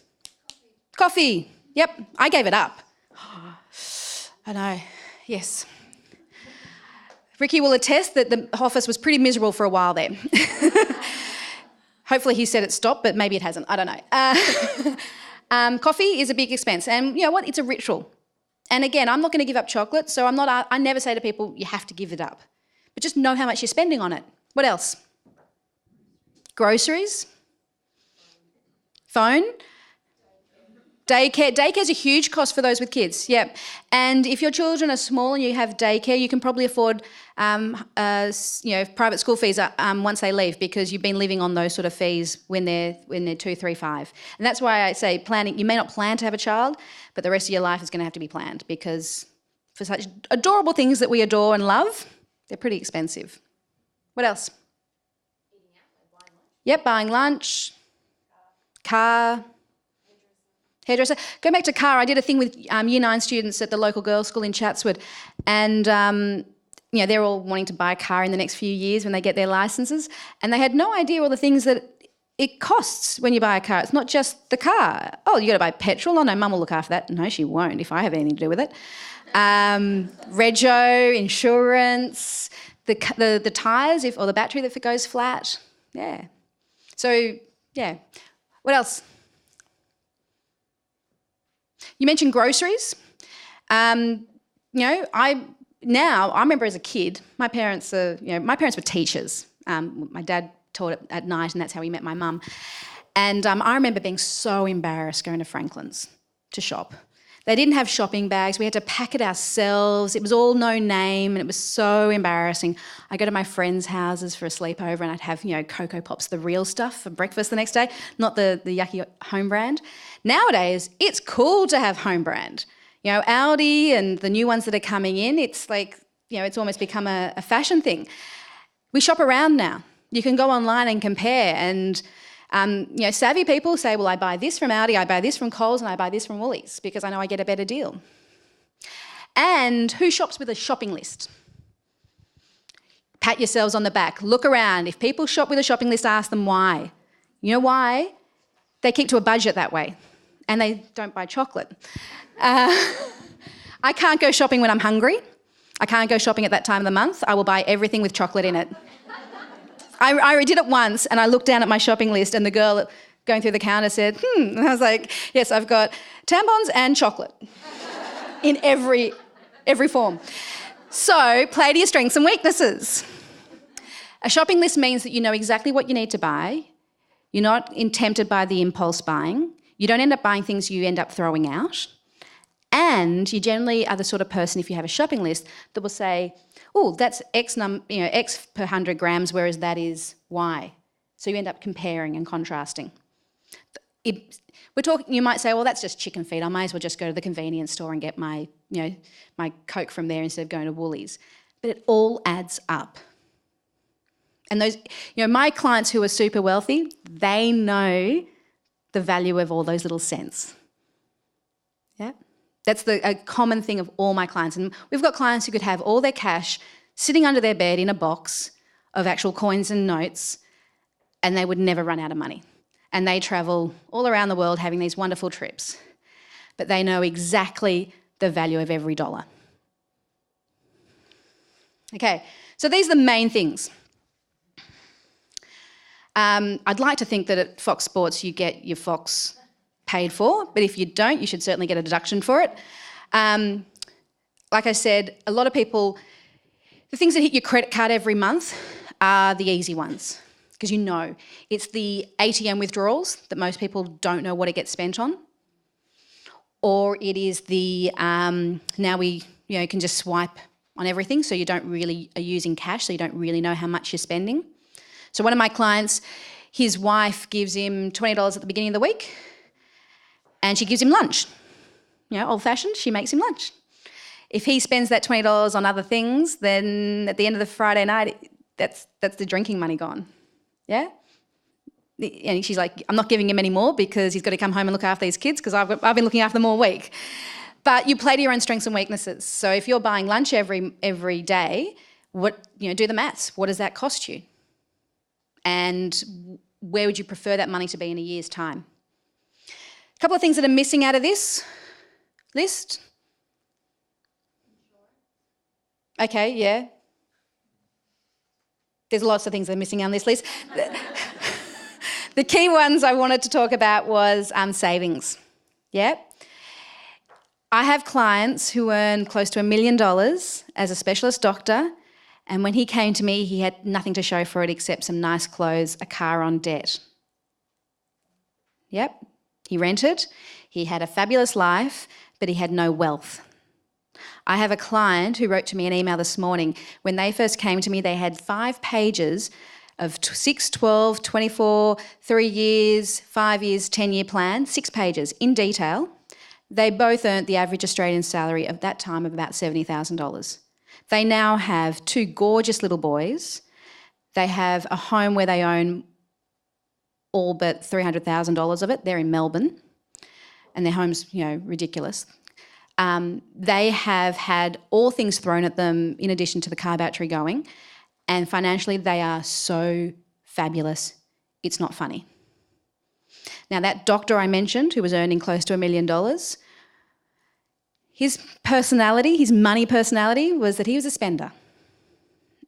Coffee. Yep, I gave it up. I know, yes. Ricky will attest that the office was pretty miserable for a while there. Hopefully he said it stopped, but maybe it hasn't. I don't know. Coffee is a big expense, and you know what? It's a ritual. And again, I'm not going to give up chocolate, so I never say to people, you have to give it up. But just know how much you're spending on it. What else? Groceries? Phone? Daycare. Daycare is a huge cost for those with kids, yep. And if your children are small and you have daycare, you can probably afford private school fees once they leave, because you've been living on those sort of fees when they're 2, 3, 5. And that's why I say planning. You may not plan to have a child, but the rest of your life is going to have to be planned, because for such adorable things that we adore and love, they're pretty expensive. What else? Eating out, like buying lunch. Yep, buying lunch, car. Hairdresser. Going back to car, I did a thing with Year 9 students at the local girls' school in Chatswood, and they're all wanting to buy a car in the next few years when they get their licences, and they had no idea all the things that it costs when you buy a car. It's not just the car. Oh, you got to buy petrol. Oh no, Mum will look after that. No, she won't if I have anything to do with it. Rego, insurance, the tyres or the battery if it goes flat. Yeah. So yeah. What else? You mentioned groceries. I remember as a kid, my parents were teachers. My dad taught at night, and that's how he met my mum. And I remember being so embarrassed going to Franklin's to shop. They didn't have shopping bags. We had to pack it ourselves. It was all no name, and it was so embarrassing. I go to my friends' houses for a sleepover, and I'd have, Cocoa Pops, the real stuff, for breakfast the next day, not the yucky home brand. Nowadays, it's cool to have home brand. Aldi and the new ones that are coming in, it's like, it's almost become a fashion thing. We shop around now. You can go online and compare, and savvy people say, well, I buy this from Aldi, I buy this from Coles, and I buy this from Woolies because I know I get a better deal. And who shops with a shopping list? Pat yourselves on the back. Look around. If people shop with a shopping list, ask them why. You know why? They keep to a budget that way, and they don't buy chocolate. I can't go shopping when I'm hungry. I can't go shopping at that time of the month. I will buy everything with chocolate in it. I did it once, and I looked down at my shopping list, and the girl going through the counter said, and I was like, yes, I've got tampons and chocolate in every form. So play to your strengths and weaknesses. A shopping list means that you know exactly what you need to buy. You're not tempted by the impulse buying. You don't end up buying things you end up throwing out. And you generally are the sort of person, if you have a shopping list, that will say, oh, that's X per 100 grams, whereas that is Y. So you end up comparing and contrasting. You might say, well, that's just chicken feed. I might as well just go to the convenience store and get my Coke from there instead of going to Woolies. But it all adds up. And those, my clients who are super wealthy, they know the value of all those little cents. Yeah? That's a common thing of all my clients. And we've got clients who could have all their cash sitting under their bed in a box of actual coins and notes, and they would never run out of money. And they travel all around the world having these wonderful trips. But they know exactly the value of every dollar. Okay, so these are the main things. I'd like to think that at Fox Sports you get your Fox paid for, but if you don't, you should certainly get a deduction for it. Like I said, a lot of people, the things that hit your credit card every month are the easy ones, because it's the ATM withdrawals that most people don't know what it gets spent on, or it is the now we can just swipe on everything, so you don't really are using cash, so you don't really know how much you're spending. So one of my clients, His wife gives him $20 at the beginning of the week and she gives him lunch. You know, old-fashioned, she makes him lunch. If he spends that $20 on other things, then at the end of the Friday night, that's the drinking money gone. Yeah? And she's like, I'm not giving him any more because he's got to come home and look after these kids because I've been looking after them all week. But you play to your own strengths and weaknesses. So if you're buying lunch every day, do the maths. What does that cost you? And where would you prefer that money to be in a year's time? A couple of things that are missing out of this list. Okay, yeah. There's lots of things that are missing on this list. The key ones I wanted to talk about was savings. Yeah. I have clients who earn close to $1 million as a specialist doctor, and when he came to me, he had nothing to show for it except some nice clothes, a car on debt. Yep. He rented, he had a fabulous life, but he had no wealth. I have a client who wrote to me an email this morning. When they first came to me, they had 5 pages of 6, 12, 24, 3 years, 5 years, 10-year plan, 6 pages in detail. They both earned the average Australian salary of that time of about $70,000. They now have 2 gorgeous little boys. They have a home where they own all but $300,000 of it. They're in Melbourne, and their home's, ridiculous. They have had all things thrown at them in addition to the car battery going, and financially they are so fabulous, it's not funny. Now, that doctor I mentioned who was earning close to $1 million, his personality, his money personality, was that he was a spender.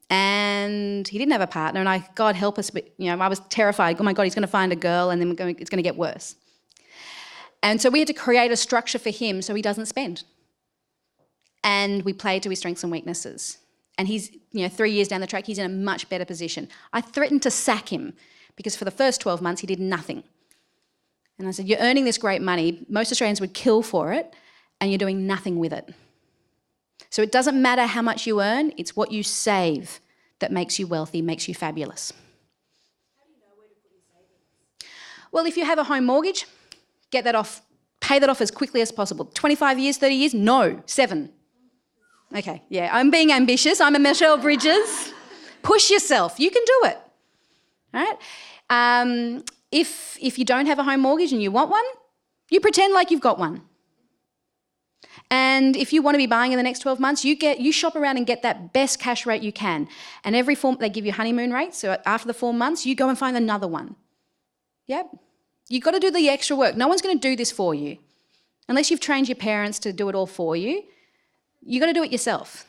And he didn't have a partner, and God help us, but I was terrified. Oh my God, he's going to find a girl and then it's going to get worse. And so we had to create a structure for him so he doesn't spend. And we played to his strengths and weaknesses. And he's, 3 years down the track, he's in a much better position. I threatened to sack him because for the first 12 months he did nothing. And I said, you're earning this great money, most Australians would kill for it, and you're doing nothing with it. So it doesn't matter how much you earn, it's what you save that makes you wealthy, makes you fabulous. How do you know where to put your savings? Well, if you have a home mortgage, get that off, pay that off as quickly as possible. 25 years, 30 years? No, 7. Okay, yeah, I'm being ambitious. I'm a Michelle Bridges. Push yourself. You can do it. All right? If you don't have a home mortgage and you want one, you pretend like you've got one. And if you want to be buying in the next 12 months, you shop around and get that best cash rate you can. And every form, they give you honeymoon rates. So after the 4 months, you go and find another one. Yep. You've got to do the extra work. No one's going to do this for you. Unless you've trained your parents to do it all for you, you've got to do it yourself.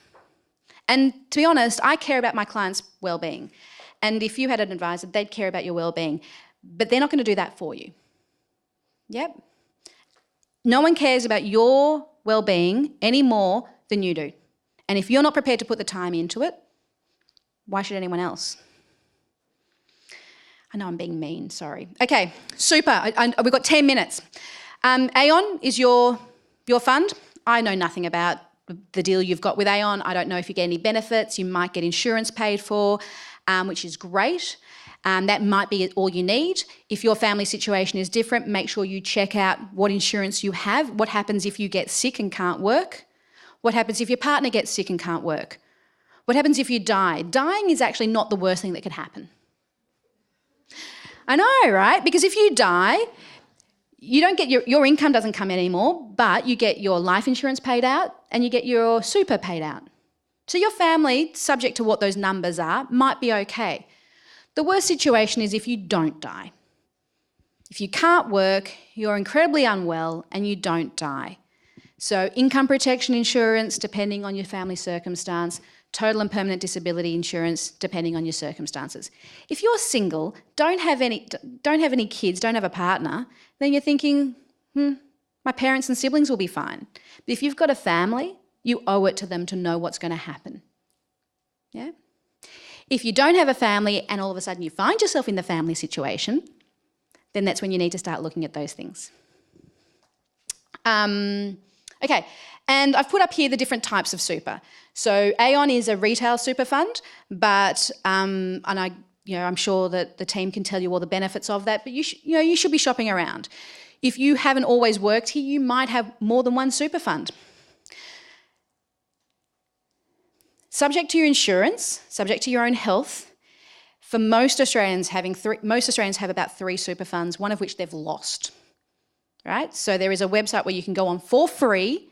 And to be honest, I care about my clients' well-being. And if you had an advisor, they'd care about your well-being. But they're not going to do that for you. Yep. No one cares about your well-being any more than you do. And if you're not prepared to put the time into it, why should anyone else? I know I'm being mean, sorry. Okay, super. We've got 10 minutes. Aon is your fund. I know nothing about the deal you've got with Aon. I don't know if you get any benefits. You might get insurance paid for, which is great. That might be all you need. If your family situation is different, make sure you check out what insurance you have. What happens if you get sick and can't work? What happens if your partner gets sick and can't work? What happens if you die? Dying is actually not the worst thing that could happen. I know, right? Because if you die, you don't get your income doesn't come in anymore, but you get your life insurance paid out and you get your super paid out. So your family, subject to what those numbers are, might be okay. The worst situation is if you don't die. If you can't work, you're incredibly unwell and you don't die. So income protection insurance, depending on your family circumstance, total and permanent disability insurance, depending on your circumstances. If you're single, don't have any kids, don't have a partner, then you're thinking, my parents and siblings will be fine. But if you've got a family, you owe it to them to know what's going to happen. Yeah? If you don't have a family and all of a sudden you find yourself in the family situation, then that's when you need to start looking at those things. Okay, and I've put up here the different types of super. So Aon is a retail super fund, but and I'm sure that the team can tell you all the benefits of that, but you should be shopping around. If you haven't always worked here, you might have more than one super fund. Subject to your insurance, subject to your own health, for most Australians have about 3 super funds, one of which they've lost. Right? So there is a website where you can go on for free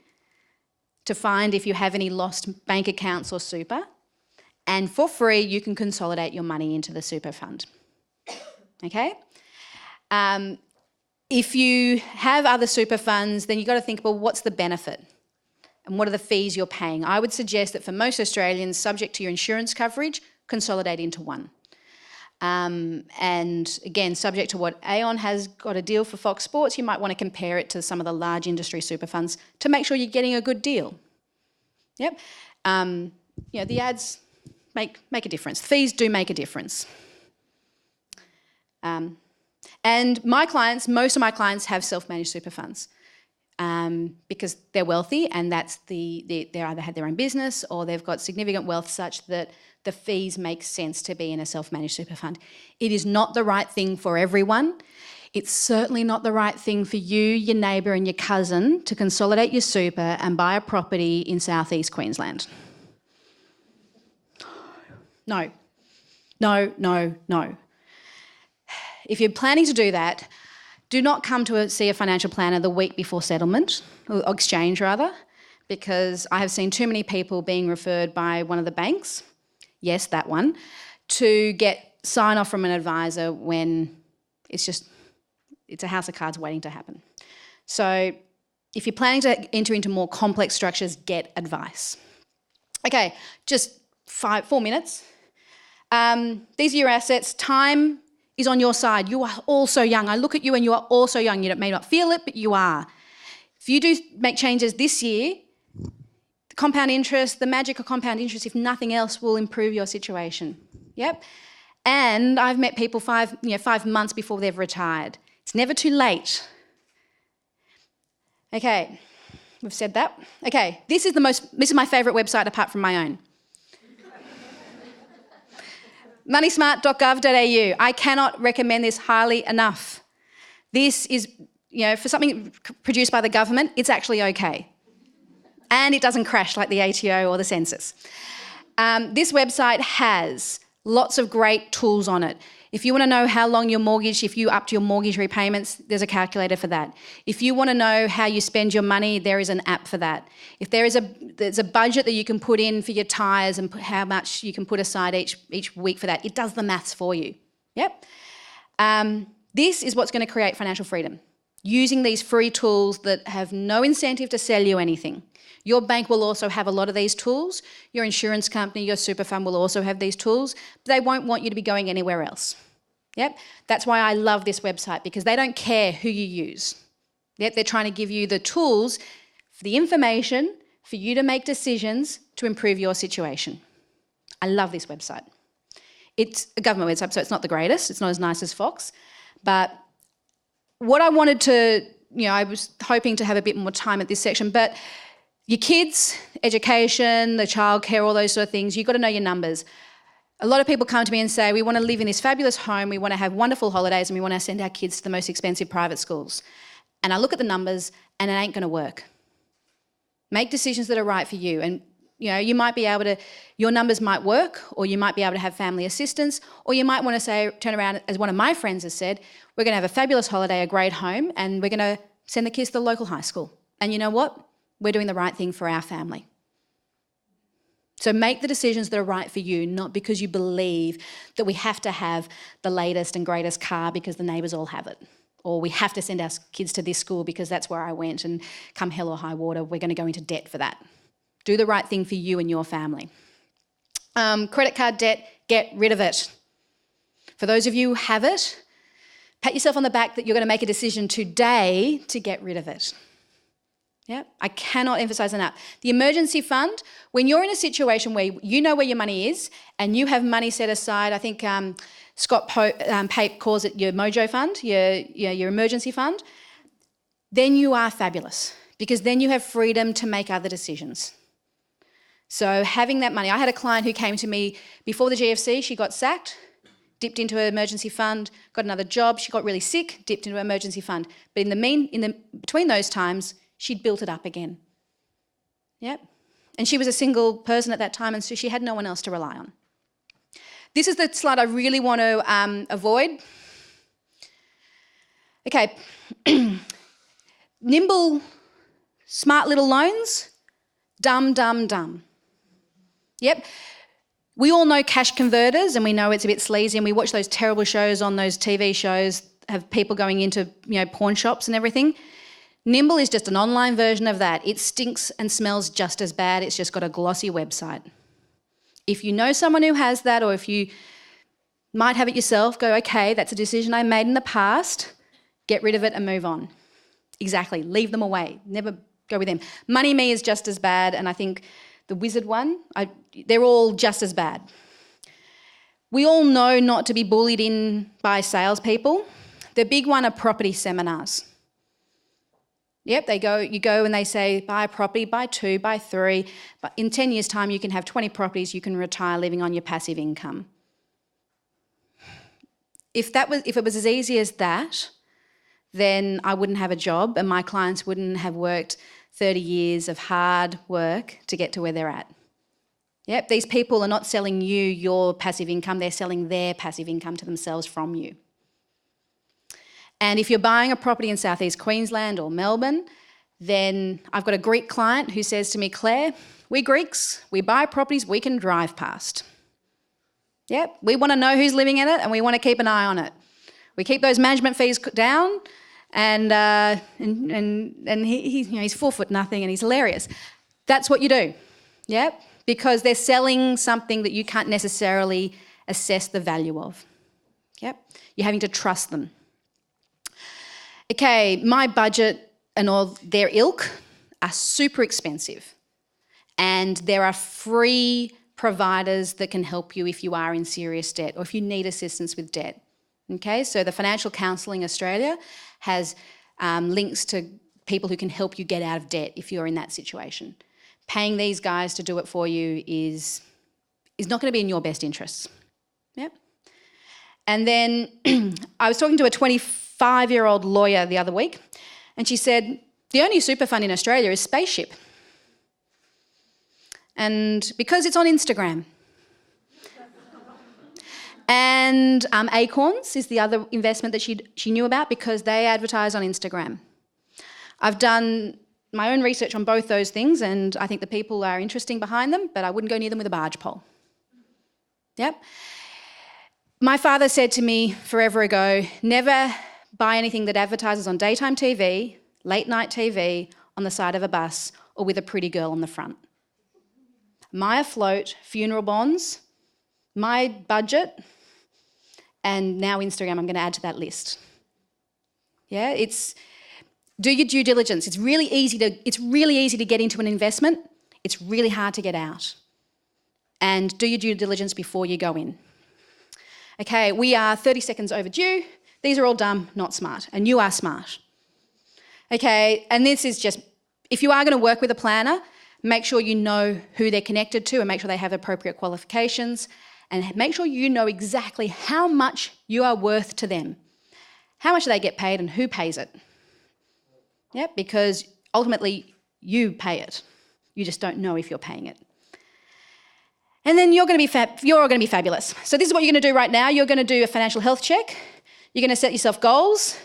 to find if you have any lost bank accounts or super, and for free you can consolidate your money into the super fund. Okay? If you have other super funds, then you've got to think, well, what's the benefit? And what are the fees you're paying? I would suggest that for most Australians, subject to your insurance coverage, consolidate into one. And again, subject to what Aon has got a deal for Fox Sports, you might want to compare it to some of the large industry super funds to make sure you're getting a good deal. Yep. The ads make a difference. Fees do make a difference. And most of my clients have self-managed super funds because they're wealthy, and they either had their own business or they've got significant wealth such that the fees make sense to be in a self-managed super fund. It is not the right thing for everyone. It's certainly not the right thing for you, your neighbour and your cousin to consolidate your super and buy a property in southeast Queensland. No. If you're planning to do that, do not come to see a financial planner the week before settlement, or exchange rather, because I have seen too many people being referred by one of the banks, yes, that one, to get sign-off from an advisor when it's a house of cards waiting to happen. So if you're planning to enter into more complex structures, get advice. Okay, just 4 minutes. These are your assets. Time is on your side. You are all so young. I look at you and you are all so young. You may not feel it, but you are. If you do make changes this year, compound interest, the magic of compound interest, if nothing else, will improve your situation. Yep. And I've met people 5 months before they've retired. It's never too late. Okay, we've said that. Okay, this is my favourite website apart from my own. moneysmart.gov.au. I cannot recommend this highly enough. This is, for something produced by the government, it's actually okay. And it doesn't crash like the ATO or the census. This website has lots of great tools on it. If you want to know how long your mortgage, if you upped your mortgage repayments, there's a calculator for that. If you want to know how you spend your money, there is an app for that. If there's a budget that you can put in for your tyres and how much you can put aside each week for that, it does the maths for you. Yep. This is what's going to create financial freedom, using these free tools that have no incentive to sell you anything. Your bank will also have a lot of these tools. Your insurance company, your super fund will also have these tools, but they won't want you to be going anywhere else. Yep. That's why I love this website, because they don't care who you use. Yep. They're trying to give you the tools, for the information, for you to make decisions to improve your situation. I love this website. It's a government website, so it's not the greatest. It's not as nice as Fox. But what I wanted to, I was hoping to have a bit more time at this section, but your kids, education, the childcare, all those sort of things, you've got to know your numbers. A lot of people come to me and say, we want to live in this fabulous home, we want to have wonderful holidays, and we want to send our kids to the most expensive private schools. And I look at the numbers and it ain't going to work. Make decisions that are right for you. And, you might be able to, your numbers might work, or you might be able to have family assistance, or you might want to say, turn around, as one of my friends has said, we're going to have a fabulous holiday, a great home, and we're going to send the kids to the local high school. And you know what? We're doing the right thing for our family. So make the decisions that are right for you, not because you believe that we have to have the latest and greatest car because the neighbours all have it, or we have to send our kids to this school because that's where I went, and come hell or high water, we're going to go into debt for that. Do the right thing for you and your family. Credit card debt, get rid of it. For those of you who have it, pat yourself on the back that you're going to make a decision today to get rid of it. Yeah, I cannot emphasise enough. The emergency fund, when you're in a situation where you know where your money is and you have money set aside, I think Scott Pape calls it your mojo fund, your emergency fund, then you are fabulous, because then you have freedom to make other decisions. So having that money, I had a client who came to me before the GFC, she got sacked. dipped into her emergency fund, got another job, she got really sick, dipped into her emergency fund. But between those times, she'd built it up again. Yep. And she was a single person at that time, and so she had no one else to rely on. This is the slide I really want to avoid. Okay. Nimble, smart little loans, dumb, dumb, dumb. Yep. We all know cash converters, and we know it's a bit sleazy, and we watch those terrible shows on those TV shows, have people going into, pawn shops and everything. Nimble is just an online version of that. It stinks and smells just as bad. It's just got a glossy website. If you know someone who has that, or if you might have it yourself, go, okay, that's a decision I made in the past, get rid of it and move on. Exactly, leave them away, never go with them. Money Me is just as bad, and I think the Wizard one, they're all just as bad. We all know not to be bullied in by salespeople. The big one are property seminars. Yep, you go and they say, buy a property, buy 2, buy 3. But in 10 years' time, you can have 20 properties, you can retire living on your passive income. If it was as easy as that, then I wouldn't have a job and my clients wouldn't have worked 30 years of hard work to get to where they're at. Yep, these people are not selling you your passive income, they're selling their passive income to themselves from you. And if you're buying a property in Southeast Queensland or Melbourne, then I've got a Greek client who says to me, Claire, we Greeks, we buy properties we can drive past. Yep, we want to know who's living in it and we want to keep an eye on it. We keep those management fees down, and he's 4 foot nothing and he's hilarious. That's what you do, yep, because they're selling something that you can't necessarily assess the value of. Yep, you're having to trust them. Okay, My Budget and all their ilk are super expensive, and there are free providers that can help you if you are in serious debt or if you need assistance with debt. Okay, so the Financial Counselling Australia has links to people who can help you get out of debt if you're in that situation. Paying these guys to do it for you is not going to be in your best interests. Yep. And then I was talking to a 25-year-old lawyer the other week, and she said, the only super fund in Australia is Spaceship. And because it's on Instagram. And Acorns is the other investment that she knew about because they advertise on Instagram. I've done my own research on both those things, and I think the people are interesting behind them, but I wouldn't go near them with a barge pole. Yep. My father said to me forever ago, never buy anything that advertises on daytime TV, late night TV, on the side of a bus, or with a pretty girl on the front. My Afloat, funeral bonds, My Budget, and now Instagram, I'm going to add to that list. Yeah, do your due diligence. It's really easy to get into an investment. It's really hard to get out. And do your due diligence before you go in. Okay, we are 30 seconds overdue. These are all dumb, not smart, and you are smart. Okay, and this is just, if you are going to work with a planner, make sure you know who they're connected to and make sure they have appropriate qualifications, and make sure you know exactly how much you are worth to them. How much do they get paid and who pays it? Yeah, because ultimately you pay it. You just don't know if you're paying it. And then you're all going to be fabulous. So this is what you're going to do right now. You're going to do a financial health check. You're going to set yourself goals.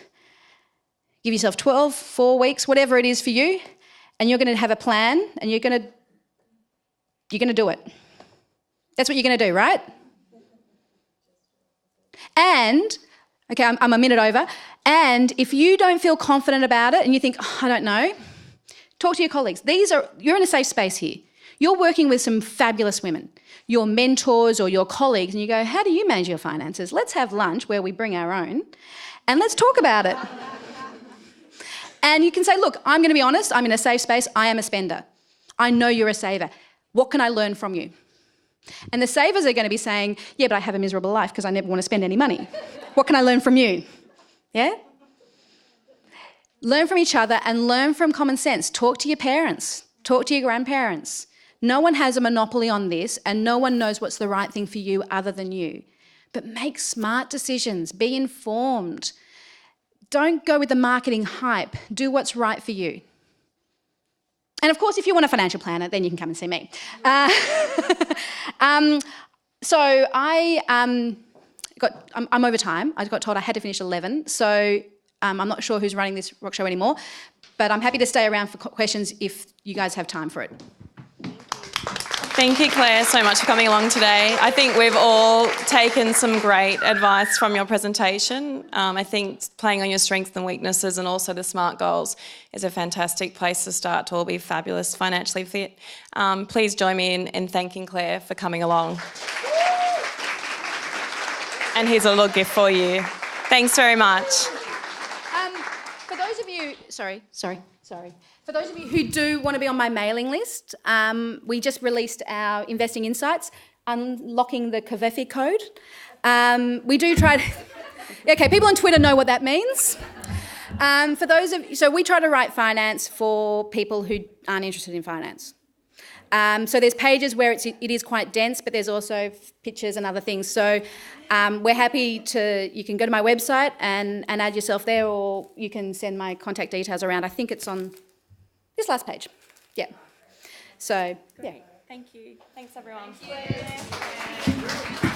Give yourself 12, 4 weeks, whatever it is for you. And you're going to have a plan and you're going to do it. That's what you're going to do, right? And, okay, I'm a minute over. And if you don't feel confident about it and you think, I don't know, talk to your colleagues. You're in a safe space here. You're working with some fabulous women, your mentors or your colleagues, and you go, how do you manage your finances? Let's have lunch where we bring our own and let's talk about it. And you can say, look, I'm going to be honest, I'm in a safe space, I am a spender. I know you're a saver. What can I learn from you? And the savers are going to be saying, yeah, but I have a miserable life because I never want to spend any money. What can I learn from you? Yeah? Learn from each other and learn from common sense. Talk to your parents. Talk to your grandparents. No one has a monopoly on this and no one knows what's the right thing for you other than you. but make smart decisions, be informed. Don't go with the marketing hype, do what's right for you. And of course, if you want a financial planner, then you can come and see me. So I'm over time. I got told I had to finish 11, so I'm not sure who's running this rock show anymore, but I'm happy to stay around for questions if you guys have time for it. Thank you, Claire, so much for coming along today. I think we've all taken some great advice from your presentation. I think playing on your strengths and weaknesses and also the SMART goals is a fantastic place to start to all be fabulous, financially fit. Please join me in thanking Claire for coming along. And here's a little gift for you. Thanks very much. For those of you, sorry. For those of you who do want to be on my mailing list, we just released our Investing Insights, unlocking the Kavefi code. We do try to... Okay, people on Twitter know what that means. For those of you, so we try to write finance for people who aren't interested in finance. So there's pages where it is quite dense, but there's also pictures and other things. So we're happy to, you can go to my website and add yourself there, or you can send my contact details around. I think it's on this last page. Yeah. So, yeah. Thank you. Thanks, everyone. Thank you.